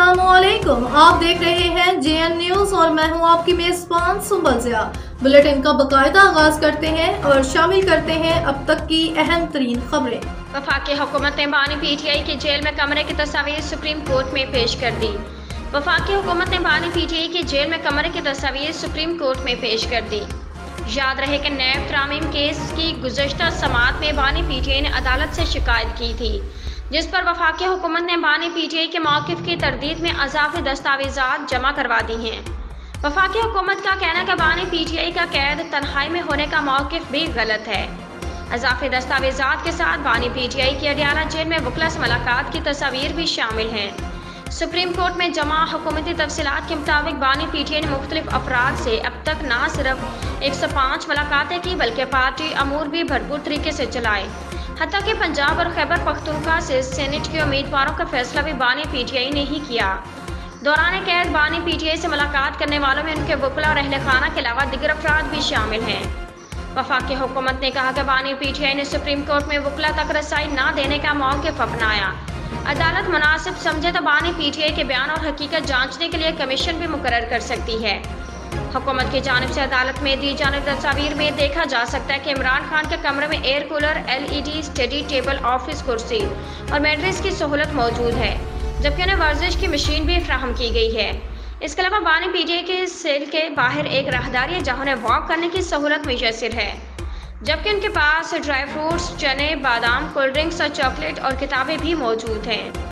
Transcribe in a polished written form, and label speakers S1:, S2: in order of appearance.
S1: अस्सलामुअलैकुम। आप देख रहे हैं जेएन न्यूज और मैं हूं आपकी मेजबान सुंबल ज़िया। बुलेटिन का बाकायदा आगाज करते हैं और शामिल करते हैं अब तक की अहम तरीन खबरें।
S2: वफाकी हुकूमत ने बानी पीटीआई की जेल में कमरे की तस्वीर सुप्रीम कोर्ट में पेश कर दी। वफाकी हुकूमत ने बानी पीटीआई की जेल में कमरे की तस्वीर सुप्रीम कोर्ट में पेश कर दी। याद रहे कि नैब तरामीम केस की गुज़श्ता समाअत में बानी पीटीआई ने अदालत से शिकायत की थी, जिस पर वफाकी हुकूमत ने बानी पीटीआई के मौक़िफ़ की तरदीद में अज़ाफ़ी दस्तावेज़ात जमा करवा दी हैं। वफाकी हुकूमत का कहना है कि बानी पीटीआई का कैद तन्हाई में होने का मौक़िफ़ भी गलत है। अज़ाफ़ी दस्तावेज़ात के साथ बानी पीटीआई की अडियाला जेल में वकला से मुलाकात की तस्वीर भी शामिल हैं। सुप्रीम कोर्ट में जमा हुकूमती तफसीलात के मुताबिक बानी पीटीआई ने मुख्तलिफ अफराद से अब तक न सिर्फ 105 मुलाकातें की बल्कि पार्टी अमूर भी भरपूर तरीके से चलाए। हत्ता कि पंजाब और खैबर पख्तूनख्वा से सेनेट के उम्मीदवारों का फैसला भी बानी पीटीआई ने ही किया। दौरान कैद बानी पीटीआई से मुलाकात करने वालों में उनके वकला और अहल खाना के अलावा दीगर अफराद भी शामिल हैं। वफाकी हुकूमत ने कहा कि बानी पीटीआई ने सुप्रीम कोर्ट में वकला तक रसाई न देने का मौक़िफ़ अपनाया। अदालत मुनासिब समझे तो बानी पीटीआई के बयान और हकीकत जांचने के लिए कमीशन भी मुकर्रर कर सकती है। हुकूमत की जानिब से अदालत में दी जाने तस्वीर में देखा जा सकता है कि इमरान खान के कमरे में air cooler, LED study table, office कुर्सी और मैट्रेस की सहूलत मौजूद है, जबकि उन्हें वर्जिश की मशीन भी फ्राहम की गई है। इसके अलावा बानी पीटीआई के सेल के बाहर एक राहदारी है जहाँ उन्हें वॉक करने की सहूलत मुयस्सर है, जबकि उनके पास ड्राई फ्रूट्स, चने, बादाम, कोल्ड ड्रिंक्स और चॉकलेट और किताबें भी मौजूद हैं।